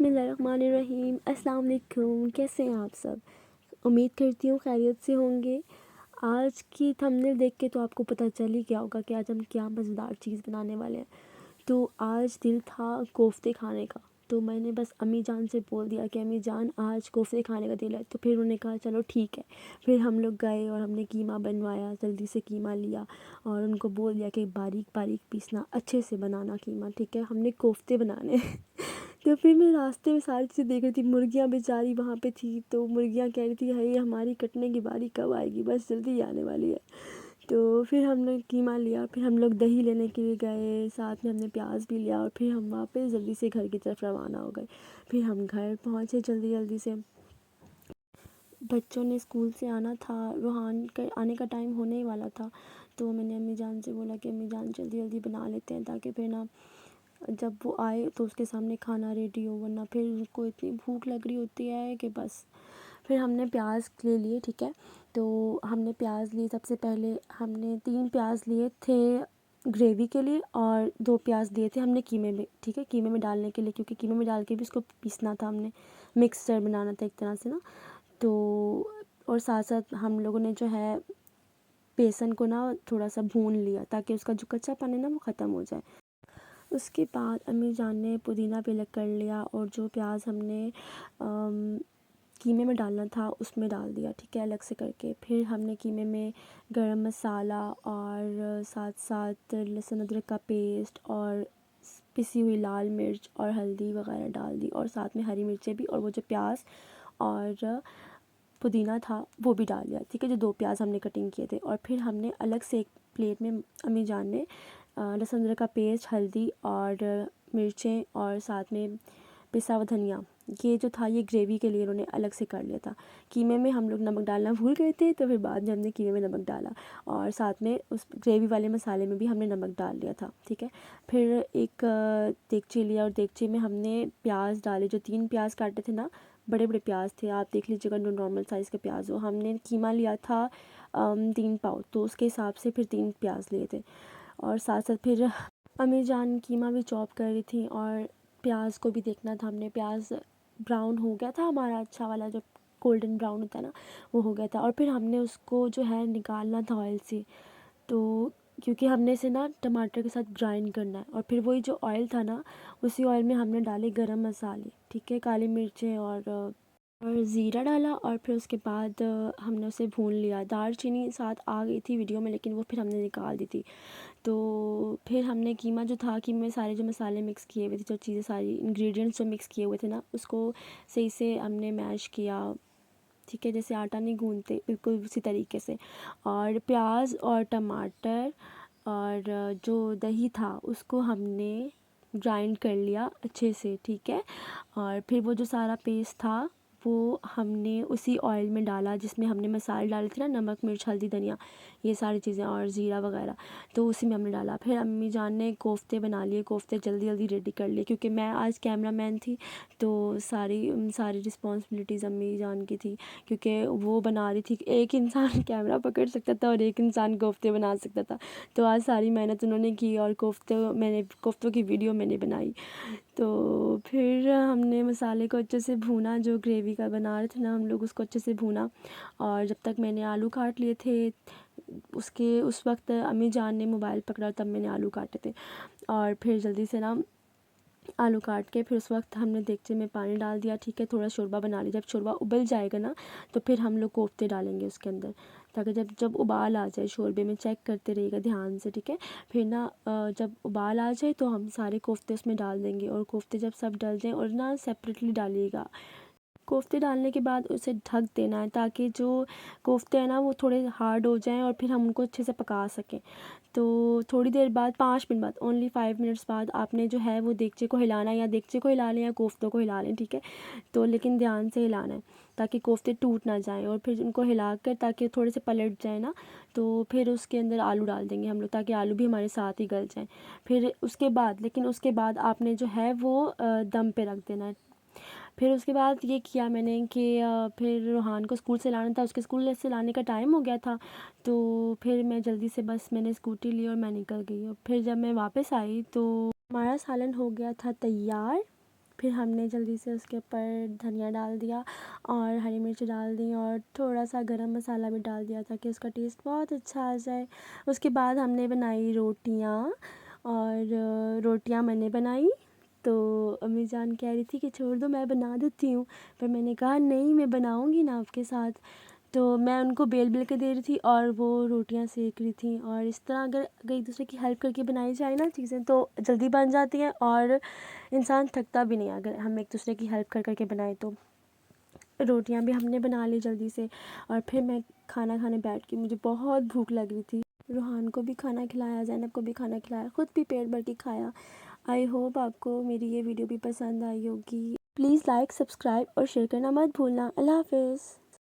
बिस्मिल्लाहिर्रहमानिर्रहीम। अस्सलाम वालेकुम। कैसे हैं आप सब? उम्मीद करती हूँ खैरियत से होंगे। आज की थंबनेल देख के तो आपको पता चल ही गया होगा कि आज हम क्या मज़ेदार चीज़ बनाने वाले हैं। तो आज दिल था कोफ्ते खाने का, तो मैंने बस अम्मी जान से बोल दिया कि अम्मी जान आज कोफ्ते खाने का दिल है। तो फिर उन्होंने कहा चलो ठीक है। फिर हम लोग गए और हमने कीमा बनवाया, जल्दी से कीमा लिया और उनको बोल दिया कि बारीक बारीक पीसना, अच्छे से बनाना कीमा, ठीक है, हमने कोफ्ते बनाने तो फिर मैं रास्ते में सारी चीज़ें देख रही थी। मुर्गियाँ बेचारी वहाँ पे थी, तो मुर्गियाँ कह रही थी हाय हमारी कटने की बारी कब आएगी, बस जल्दी आने वाली है। तो फिर हमने कीमा लिया, फिर हम लोग दही लेने के लिए गए, साथ में हमने प्याज भी लिया और फिर हम वापस जल्दी से घर की तरफ रवाना हो गए। फिर हम घर पहुँचे जल्दी जल्दी से। बच्चों ने स्कूल से आना था, रूहान का आने का टाइम होने ही वाला था। तो मैंने अम्मी जान से बोला कि अम्मी जान जल्दी जल्दी बना लेते हैं ताकि फिर ना जब वो आए तो उसके सामने खाना रेडी हो, वरना फिर उसको इतनी भूख लग रही होती है कि बस। फिर हमने प्याज ले लिए, ठीक है। तो हमने प्याज लिए, सबसे पहले हमने 3 प्याज लिए थे ग्रेवी के लिए और 2 प्याज लिए थे हमने कीमे में, ठीक है, कीमे में डालने के लिए, क्योंकि कीमे में डाल के भी उसको पीसना था हमने, मिक्सचर बनाना था एक तरह से ना। तो और साथ साथ हम लोगों ने जो है बेसन को ना थोड़ा सा भून लिया ताकि उसका जो कच्चापन है ना वो ख़त्म हो जाए। उसके बाद अम्मी जान ने पुदीना भी अलग कर लिया और जो प्याज हमने कीमे में डालना था उसमें डाल दिया, ठीक है, अलग से करके। फिर हमने कीमे में गरम मसाला और साथ साथ लहसुन अदरक का पेस्ट और पिसी हुई लाल मिर्च और हल्दी वगैरह डाल दी और साथ में हरी मिर्चें भी और वो जो प्याज और पुदीना था वो भी डाल दिया, ठीक है, जो 2 प्याज हमने कटिंग किए थे। और फिर हमने अलग से एक प्लेट में अम्मी जान ने लहसुन अदरक का पेस्ट, हल्दी और मिर्चें और साथ में पिसा हुआ धनिया, ये जो था ये ग्रेवी के लिए उन्होंने अलग से कर लिया था। कीमे में हम लोग नमक डालना भूल गए थे, तो फिर बाद में हमने कीमे में नमक डाला और साथ में उस ग्रेवी वाले मसाले में भी हमने नमक डाल लिया था, ठीक है। फिर एक देगची लिया और देगची में हमने प्याज डाले, जो 3 प्याज काटे थे ना, बड़े बड़े प्याज थे, आप देख लीजिएगा जो नॉर्मल साइज़ के प्याज हो। हमने कीमा लिया था 3 पाव, तो उसके हिसाब से फिर 3 प्याज लिए थे। और साथ साथ फिर अम्मी जान कीमा भी चॉप कर रही थी और प्याज को भी देखना था हमने। प्याज ब्राउन हो गया था हमारा, अच्छा वाला जो गोल्डन ब्राउन होता है ना, वो हो गया था। और फिर हमने उसको जो है निकालना था ऑयल से, तो क्योंकि हमने इसे ना टमाटर के साथ ग्राइंड करना है। और फिर वही जो ऑयल था ना, उसी ऑयल में हमने डाले गरम मसाले, ठीक है, काली मिर्चें और ज़ीरा डाला और फिर उसके बाद हमने उसे भून लिया। दालचीनी साथ आ गई थी वीडियो में, लेकिन वो फिर हमने निकाल दी थी। तो फिर हमने कीमा जो था, कीमे में सारे जो मसाले मिक्स किए हुए थे, जो चीज़ें सारी इंग्रेडिएंट्स जो मिक्स किए हुए थे ना, उसको सही से हमने मैश किया, ठीक है, जैसे आटा नहीं गूंदते बिल्कुल उसी तरीके से। और प्याज और टमाटर और जो दही था उसको हमने ग्राइंड कर लिया अच्छे से, ठीक है। और फिर वो जो सारा पेस्ट था वो हमने उसी ऑयल में डाला जिसमें हमने मसाले डाले थे ना, नमक मिर्च हल्दी धनिया, ये सारी चीज़ें और ज़ीरा वगैरह, तो उसी में हमने डाला। फिर अम्मी जान ने कोफ्ते बना लिए, कोफ्ते जल्दी जल्दी रेडी कर लिए, क्योंकि मैं आज कैमरा मैन थी तो सारी रिस्पॉन्सिबिलिटीज़ अम्मी जान की थी, क्योंकि वो बना रही थी। एक इंसान कैमरा पकड़ सकता था और एक इंसान कोफ्ते बना सकता था, तो आज सारी मेहनत उन्होंने की और कोफ्तों की वीडियो मैंने बनाई। तो फिर हमने मसाले को अच्छे से भूना, जो ग्रेवी का बना रहे थे ना हम लोग, उसको अच्छे से भूना। और जब तक मैंने आलू काट लिए थे, उस वक्त अम्मी जान ने मोबाइल पकड़ा, तब मैंने आलू काटे थे। और फिर जल्दी से ना आलू काट के फिर उस वक्त हमने देगचे में पानी डाल दिया, ठीक है, थोड़ा शोरबा बना लिया। जब शोरबा उबल जाएगा ना, तो फिर हम लोग कोफ्ते डालेंगे उसके अंदर, ताकि जब जब उबाल आ जाए शोरबे में, चेक करते रहिएगा ध्यान से, ठीक है। फिर ना जब उबाल आ जाए तो हम सारे कोफ्ते उसमें डाल देंगे और कोफ्ते जब सब डल जाएँ, और ना सेपरेटली डालिएगा। कोफ्ते डालने के बाद उसे ढक देना है ताकि जो कोफ्ते हैं ना वो थोड़े हार्ड हो जाएं और फिर हम उनको अच्छे से पका सकें। तो थोड़ी देर बाद, 5 मिनट बाद, ओनली 5 मिनट्स बाद आपने जो है वो देगचे को हिलाना है, या देगचे को हिला लें या कोफ्तों को हिला लें, ठीक है। तो लेकिन ध्यान से हिलाना है ताकि कोफ्ते टूट ना जाएं। और फिर उनको हिला कर ताकि थोड़े से पलट जाए ना, तो फिर उसके अंदर आलू डाल देंगे हम लोग, ताकि आलू भी हमारे साथ ही गल जाएँ। फिर उसके बाद आपने जो है वो दम पे रख देना है। फिर उसके बाद ये किया मैंने कि फिर रूहान को स्कूल से लाना था, उसके स्कूल से लाने का टाइम हो गया था। तो फिर मैं जल्दी से बस मैंने स्कूटी ली और मैं निकल गई। और फिर जब मैं वापस आई तो हमारा सालन हो गया था तैयार। फिर हमने जल्दी से उसके ऊपर धनिया डाल दिया और हरी मिर्च डाल दी और थोड़ा सा गरम मसाला भी डाल दिया ताकि उसका टेस्ट बहुत अच्छा आ जाए। उसके बाद हमने बनाई रोटियां, और रोटियां मैंने बनाई तो अम्मी जान कह रही थी कि छोड़ दो मैं बना देती हूँ, पर मैंने कहा नहीं मैं बनाऊँगी ना आपके साथ। तो मैं उनको बेल के दे रही थी और वो रोटियां सेक रही थी। और इस तरह अगर एक दूसरे की हेल्प करके बनाई जाए ना चीज़ें तो जल्दी बन जाती हैं और इंसान थकता भी नहीं है अगर हम एक दूसरे की हेल्प कर करके बनाए तो। रोटियां भी हमने बना ली जल्दी से और फिर मैं खाना खाने बैठ गई। मुझे बहुत भूख लग रही थी। रूहान को भी खाना खिलाया, ज़ैनब को भी खाना खिलाया, ख़ुद भी पेट भर के खाया। आई होप आपको मेरी ये वीडियो भी पसंद आई होगी। प्लीज़ लाइक, सब्सक्राइब और शेयर करना मत भूलना। अल्लाह हाफ़िज़।